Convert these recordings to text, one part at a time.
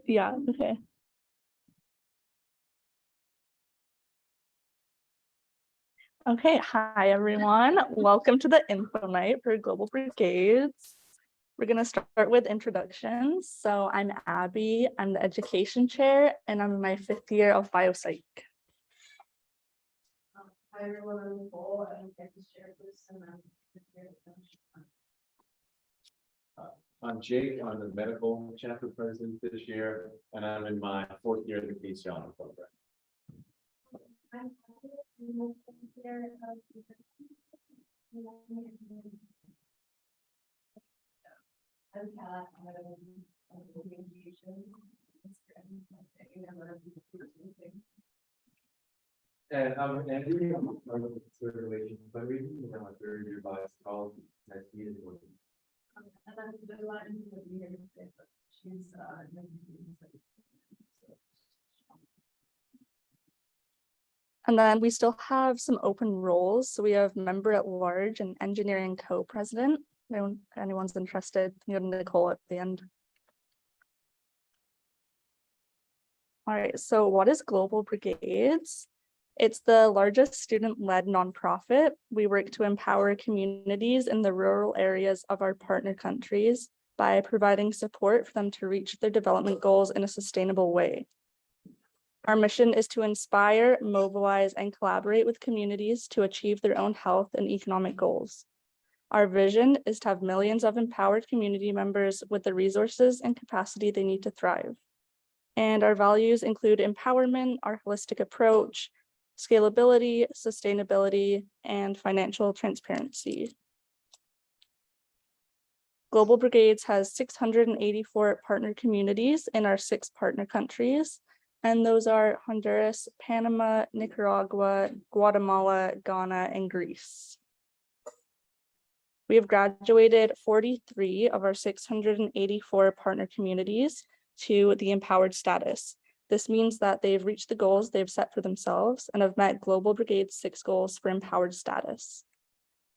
Yeah, okay. Okay, hi everyone. Welcome to the info night for Global Brigades. We're going to start with introductions. So I'm Abby, I'm the education chair, and I'm in my 5th year of biopsych. Hi everyone, I'm Nicole. I'm campus chairperson. I'm Jake. I'm the medical chapter president this year, and I'm in my 4th year of the PC Honor program. I'm Kat. I'm communication. And I'm Andy. I'm with the consumer relations, but we have a 3rd-year bias called next meeting. And then the line to be here today, but she's And then we still have some open roles. So we have member at large and engineering co-president. If anyone's interested, you can Nicole at the end. All right, so what is Global Brigades? It's the largest student-led nonprofit. We work to empower communities in the rural areas of our partner countries by providing support for them to reach their development goals in a sustainable way. Our mission is to inspire, mobilize, and collaborate with communities to achieve their own health and economic goals. Our vision is to have millions of empowered community members with the resources and capacity they need to thrive. And our values include empowerment, our holistic approach, scalability, sustainability, and financial transparency. Global Brigades has 684 partner communities in our 6 partner countries, and those are Honduras, Panama, Nicaragua, Guatemala, Ghana, and Greece. We have graduated 43 of our 684 partner communities to the empowered status. This means that they've reached the goals they've set for themselves and have met Global Brigade's 6 goals for empowered status.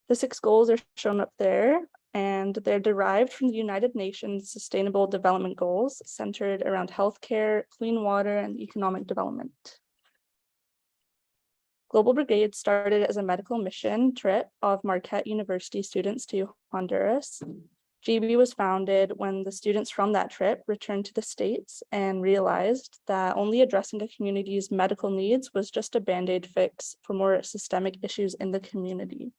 The 6 goals are shown up there, and they're derived from the United Nations Sustainable Development Goals centered around healthcare, clean water, and economic development. Global Brigade started as a medical mission trip of Marquette University students to Honduras. GB was founded when the students from that trip returned to the States and realized that only addressing a community's medical needs was just a band-aid fix for more systemic issues in the community.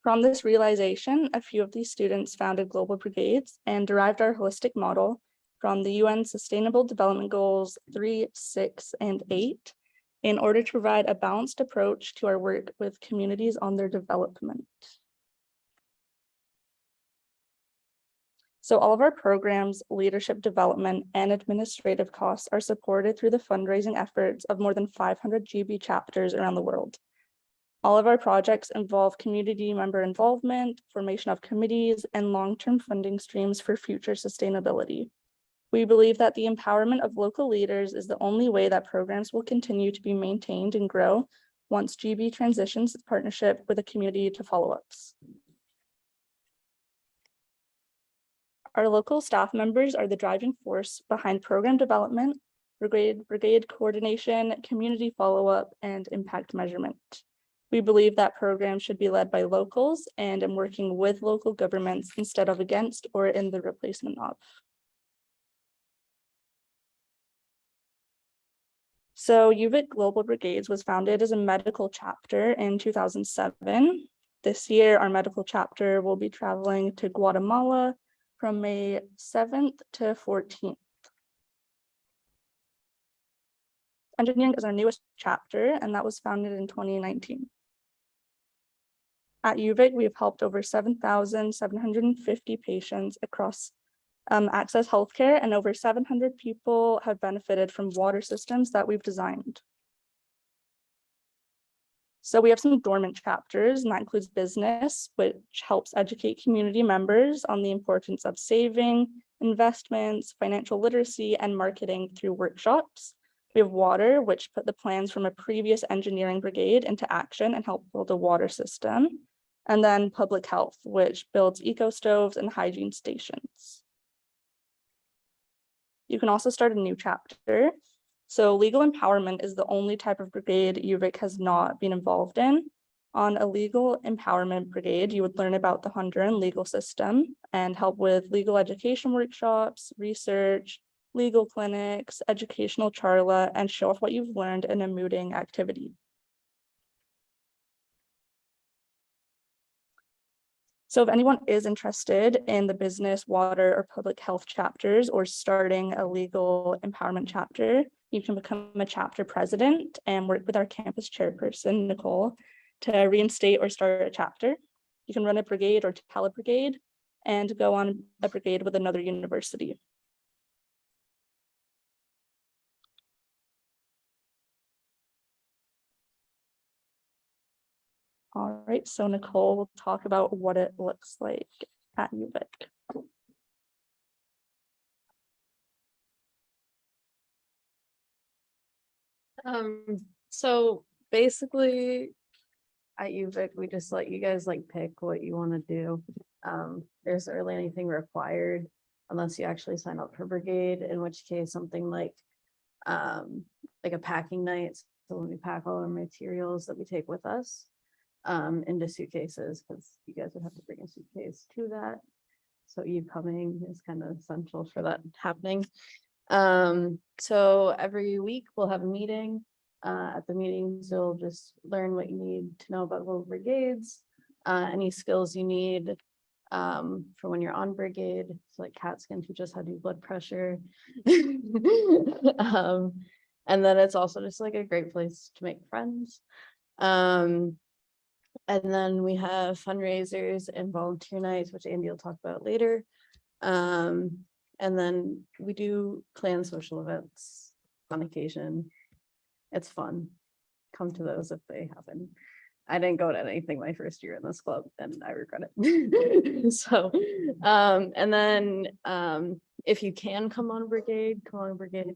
From this realization, a few of these students founded Global Brigades and derived our holistic model from the UN Sustainable Development Goals 3, 6, and 8 in order to provide a balanced approach to our work with communities on their development. So all of our programs, leadership development, and administrative costs are supported through the fundraising efforts of more than 500 GB chapters around the world. All of our projects involve community member involvement, formation of committees, and long-term funding streams for future sustainability. We believe that the empowerment of local leaders is the only way that programs will continue to be maintained and grow once GB transitions its partnership with a community to follow-ups. Our local staff members are the driving force behind program development, brigade coordination, community follow-up, and impact measurement. We believe that programs should be led by locals and in working with local governments instead of against or in the replacement of. So UVic Global Brigades was founded as a medical chapter in 2007. This year, our medical chapter will be traveling to Guatemala from May 7th to 14th. Engineering is our newest chapter, and that was founded in 2019. At UVic, we have helped over 7,750 patients across access healthcare, and over 700 people have benefited from water systems that we've designed. So we have some dormant chapters, and that includes business, which helps educate community members on the importance of saving, investments, financial literacy, and marketing through workshops. We have water, which put the plans from a previous engineering brigade into action and help build a water system. And then public health, which builds eco stoves and hygiene stations. You can also start a new chapter. So legal empowerment is the only type of brigade UVic has not been involved in. On a legal empowerment brigade, you would learn about the Honduran legal system and help with legal education workshops, research, legal clinics, educational charla, and show off what you've learned in a mooting activity. So if anyone is interested in the business, water, or public health chapters or starting a legal empowerment chapter, you can become a chapter president and work with our campus chairperson, Nicole, to reinstate or start a chapter. You can run a brigade or tell a brigade and go on a brigade with another university. All right, so Nicole will talk about what it looks like at UVic. So basically at UVic, we just let you guys like pick what you want to do. There's really anything required unless you actually sign up for brigade, in which case something like a packing night. So when we pack all our materials that we take with us into suitcases, because you guys would have to bring a suitcase to that. So you coming is kind of essential for that happening. So every week we'll have a meeting. At the meetings, you'll just learn what you need to know about local brigades, any skills you need for when you're on brigade. So like Kat can teach us how to do blood pressure. And then it's also just like a great place to make friends. And then we have fundraisers and volunteer nights, which Andy will talk about later. And then we do plan social events on occasion. It's fun. Come to those if they happen. I didn't go to anything my first year in this club and I regret it. So, and then if you can come on brigade, come on brigade.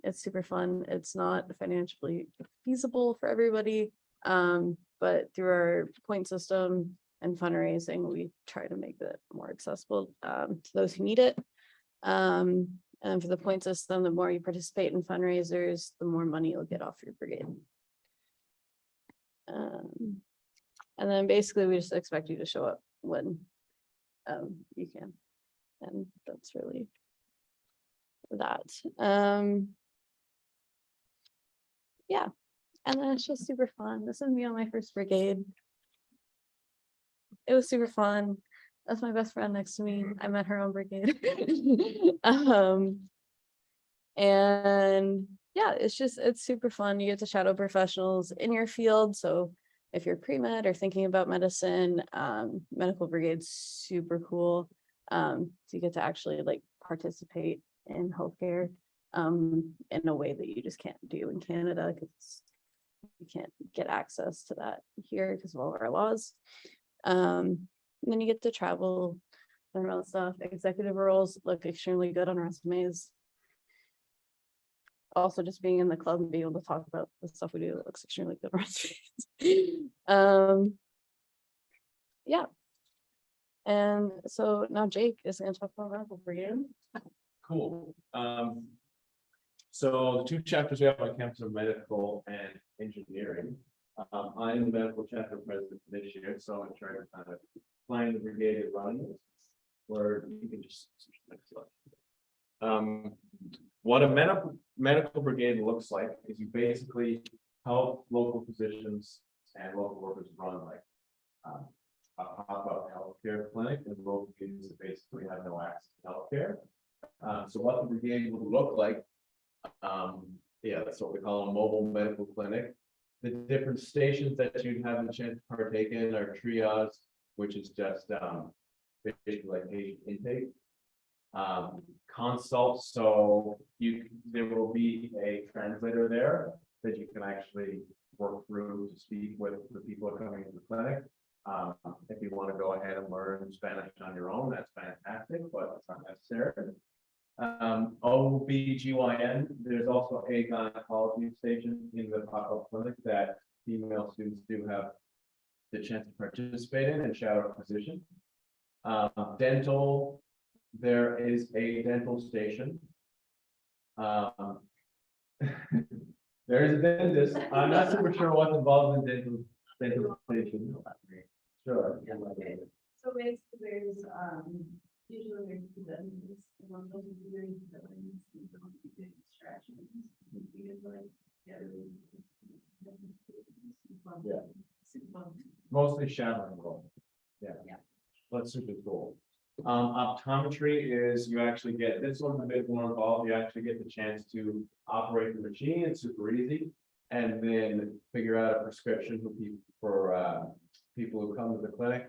It's super fun. It's not financially feasible for everybody. But through our point system and fundraising, we try to make it more accessible to those who need it. And for the point system, the more you participate in fundraisers, the more money you'll get off your brigade. And then basically we just expect you to show up when you can. And that's really that. Yeah. And then it's just super fun. This is me on my first brigade. It was super fun. That's my best friend next to me. I met her on brigade. And yeah, it's super fun. You get to shadow professionals in your field. So if you're pre-med or thinking about medicine, medical brigade's super cool. So you get to actually like participate in healthcare in a way that you just can't do in Canada, because you can't get access to that here because of all of our laws. And then you get to travel, learn about stuff. Executive roles look extremely good on resumes. Also, just being in the club and being able to talk about the stuff we do looks extremely good on resumes. Yeah. And so now Jake is going to talk about medical brigade. Cool. So the two chapters we have on campus are medical and engineering. I'm the medical chapter president this year, so I'm trying to kind of find the brigade and running it, or you can just switch to the next slide. What a medical brigade looks like is you basically help local physicians and local workers run like a pop-up healthcare clinic in local communities that basically have no access to healthcare. So what the brigade would look like, yeah, that's what we call a mobile medical clinic. The different stations that you'd have a chance to partake in are triage, which is just basically like patient intake. Consult, so there will be a translator there that you can actually work through to speak with the people who are coming into the clinic. If you want to go ahead and learn Spanish on your own, that's fantastic, but it's not necessary. OBGYN, there's also a gynecology station in the pop-up clinic that female students do have the chance to participate in and shadow a physician. Dental, there is a dental station. Um, there is a dentist. I'm not super sure what's involved in dental station. Sure. So basically, there's, usually there's two vendors, and one of those is doing fillings, and one of them is extractions. You get like, Yeah. 6 months. Mostly shadowing role. Yeah. Yeah. That's super cool. Optometry is you actually get, this one's a bit more involved. You actually get the chance to operate the machine. It's super easy. And then figure out a prescription for people who come to the clinic.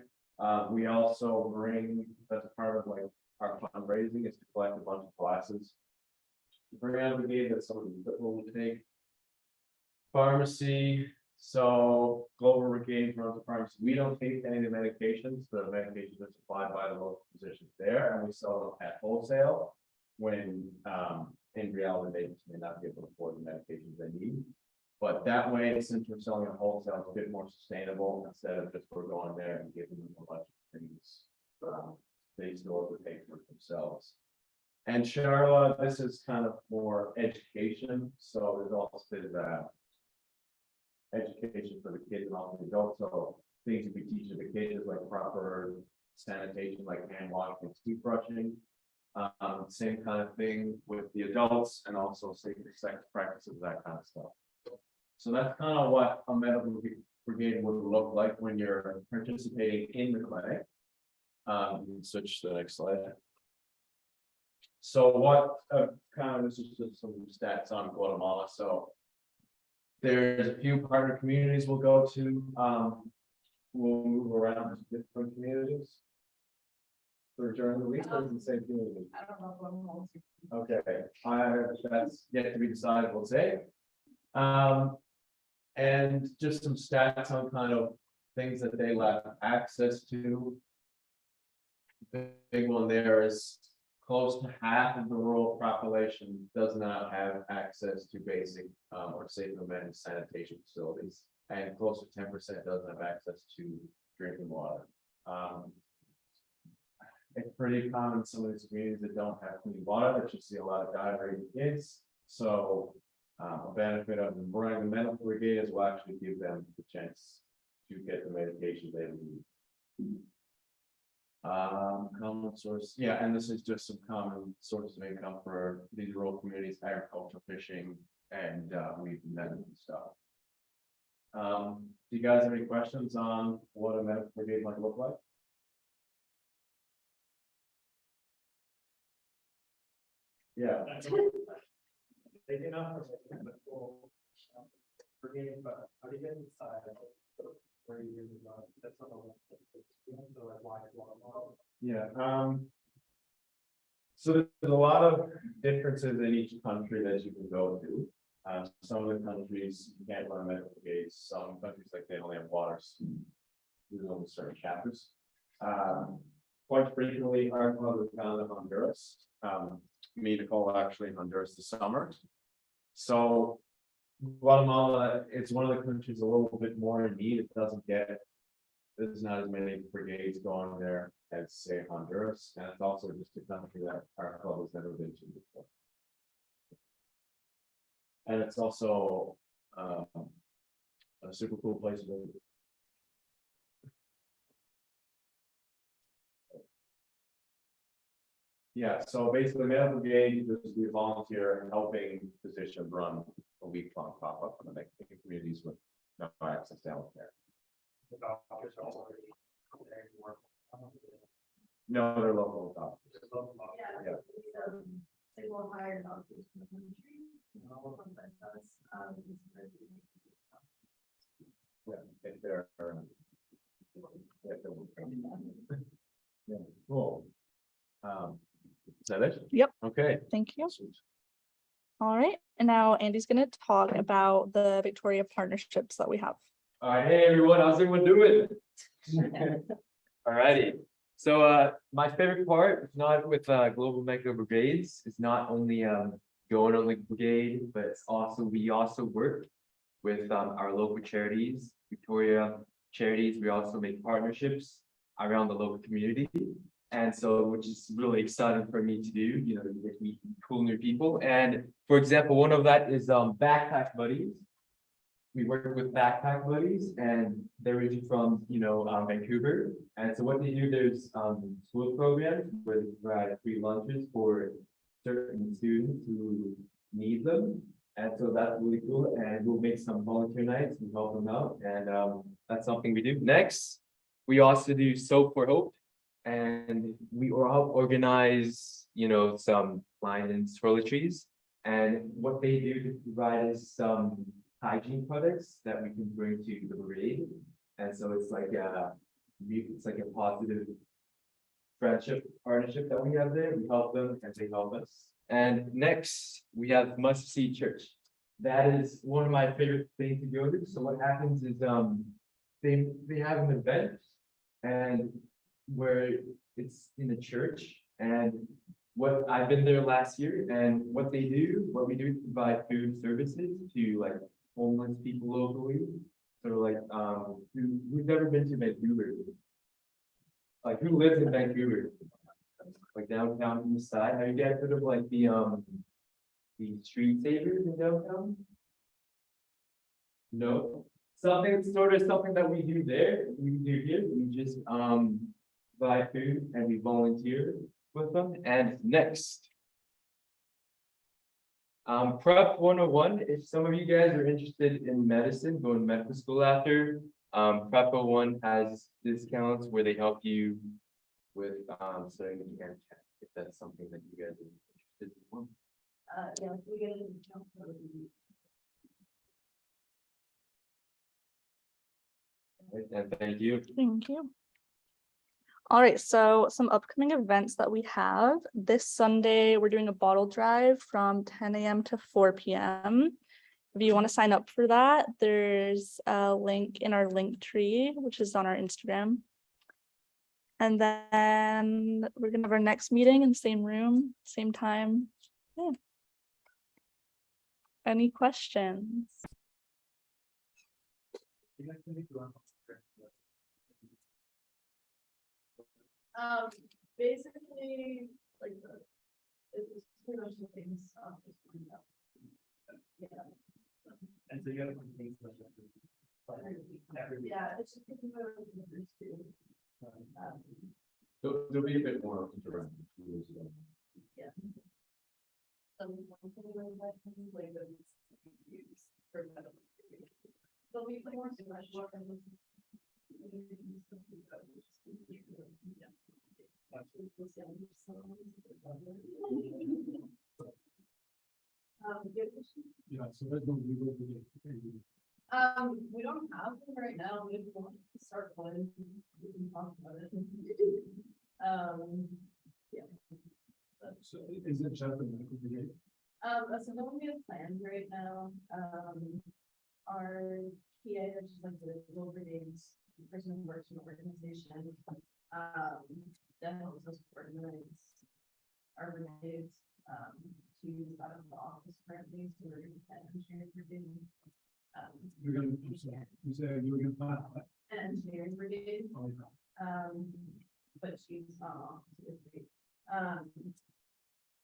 We also bring, that's part of like our fundraising is to collect a bunch of glasses. Bring out the gate that somebody will take. Pharmacy, so Global Brigade runs a pharmacy. We don't take any of the medications. The medications are supplied by the local physicians there, and we sell them at wholesale. When in reality, they just may not be able to afford the medications they need. But that way, since we're selling at wholesale, it's a bit more sustainable instead of just we're going there and giving them a bunch of things. They still have to pay for it themselves. And Charlotte, this is kind of more education. So there's also education for the kids and also the adults. So things we teach the kids like proper sanitation, like hand washing and teeth brushing. Same kind of thing with the adults and also safe sex practices, that kind of stuff. So that's kind of what a medical brigade would look like when you're participating in the clinic. You can switch to the next slide. So what kind of, this is just some stats on Guatemala. So there's a few partner communities we'll go to. We'll move around to different communities. For during the week, or is it the same community? I don't know what I'm. Okay, that's yet to be decided, we'll say. And just some stats on kind of things that they lack access to. The big one there is close to half of the rural population does not have access to basic or safe and managed sanitation facilities. And close to 10% doesn't have access to drinking water. It's pretty common in some of these communities that don't have clean water, that you see a lot of diarrhea in kids. So a benefit of running the medical brigade is will actually give them the chance to get the medication they need. Common source, yeah, and this is just some common sources of income for these rural communities: agriculture, fishing, and weed and that and stuff. Do you guys have any questions on what a medical brigade might look like? Yeah. Taking off brigade, but how do you get inside? Where you that's not why. Yeah. So there's a lot of differences in each country that you can go to. Some of the countries you can't run medical brigades. Some countries like they only have water. There's only certain chapters. Quite frequently, our club is found in Honduras. Me, Nicole, actually in Honduras this summer. So Guatemala, it's one of the countries a little bit more in need. It doesn't get, there's not as many brigades going there as say Honduras, and it's also just a country that our club has never been to before. And it's also a super cool place to live. Yeah, so basically, medical brigade is be a volunteer helping physicians run a week-long pop-up clinic in communities with no access to healthcare. The doctors are already there to work. No, they're local doctors. Yeah. Single hired doctors in the country. Yeah, if they're. Yeah, cool. Is that it? Yep. Okay. Thank you. Sweet. All right, and now Andy's going to talk about the Victoria partnerships that we have. All right, hey everyone, how's everyone doing? All righty. So my favorite part, not with Global Medical Brigades, is not only going on the brigade, but it's also we also work with our local charities, Victoria charities. We also make partnerships around the local community. And so, which is really exciting for me to do, you know, you get to meet cool new people. And for example, one of that is backpack buddies. We work with backpack buddies and they're originally from, you know, Vancouver. And so what they do, there's school programs where they provide free lunches for certain students who need them. And so that's really cool. And we'll make some volunteer nights and help them out. And that's something we do. Next, we also do Soap for Hope. And we will help organize, you know, some blind and toiletries. And what they do to provide is some hygiene products that we can bring to the parade. And so it's like a positive friendship, partnership that we have there. We help them and they help us. And next, we have Must See Church. That is one of my favorite things to go to. So what happens is they have an event and where it's in a church. And what I've been there last year, and what we do is provide food services to like homeless people locally. So like who's never been to Vancouver? Like who lives in Vancouver? Like downtown from the side? Have you guys heard of like the street savers in downtown? No, something that we do there, we do here, we just buy food and we volunteer with them. And next. Prep 101, if some of you guys are interested in medicine, going to medical school after, Prep 101 has discounts where they help you with studying the MCAT, if that's something that you guys are interested in. Yeah, so we get a discount for the- And thank you. Thank you. All right, so some upcoming events that we have. This Sunday, we're doing a bottle drive from 10 a.m. to 4 p.m. If you want to sign up for that, there's a link in our link tree, which is on our Instagram. And then we're gonna have our next meeting in the same room, same time. Yeah. Any questions? Basically, like, it was pretty much the things, just lined up. Yeah. And so you have things like that. Every week. Yeah, it's just looking over the numbers too. There'll be a bit more interactive. Some like those use for medical. There'll be more special and this is- Good question. Yeah, so there's no legal. We don't have them right now, we want to start one, we can talk about it. Yeah. So is it just the medical brigade? So no one has plans right now, our PA, which is like the Global Brigades, the person who works in the organization, that helps us organize our brigades, she's out of the office currently, so we're gonna have engineering brigade. You're gonna, I'm sorry, you said you were gonna find out. An engineering brigade, Oh, yeah. but she's not off, so it's great.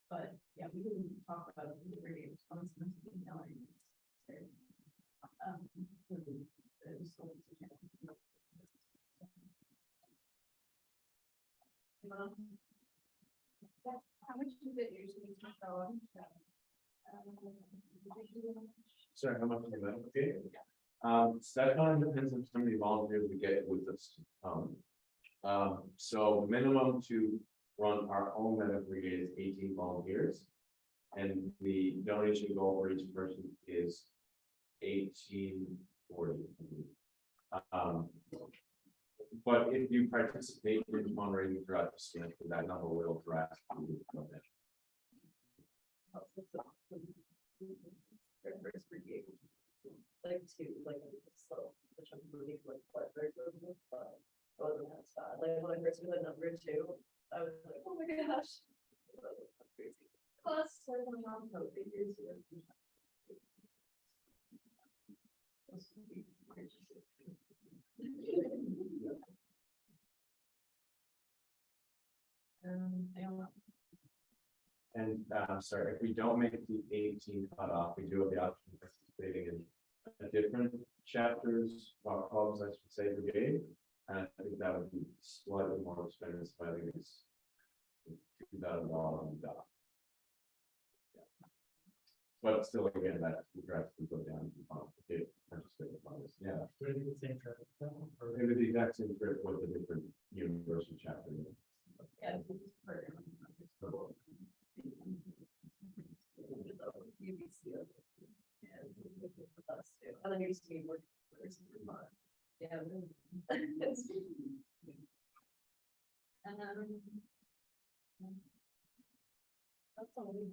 But yeah, we can talk about the brigade responsibility, email or how much does it usually go on? Sorry, how much is that? Okay. So that kind of depends on how many volunteers we get with us. So minimum to run our own medical brigade is 18 volunteers. And the donation goal for each person is 1840. But if you participate in fundraising throughout the state, that number will drastically go down. Their first brigade, like two, like so, which I'm moving like what there's but it wasn't that bad. Like when I first heard the number two, I was like, oh my gosh. That was crazy. Plus, we're going on code figures. I don't know. And sorry, if we don't make the 18 cutoff, we do have the option of participating in a different chapters, or clubs, I should say, brigade. And I think that would be slightly more expensive, I think it's $2,000 on the dot. Yeah. But still, again, that we try to go down. Participate in this. Yeah, Would it be the same traffic? Or it would be the exact same trip with a different university chapter. Yeah. it's just for- UBC. Yeah, it's with us too. And then you used to be working for some fun. Yeah. That's all we.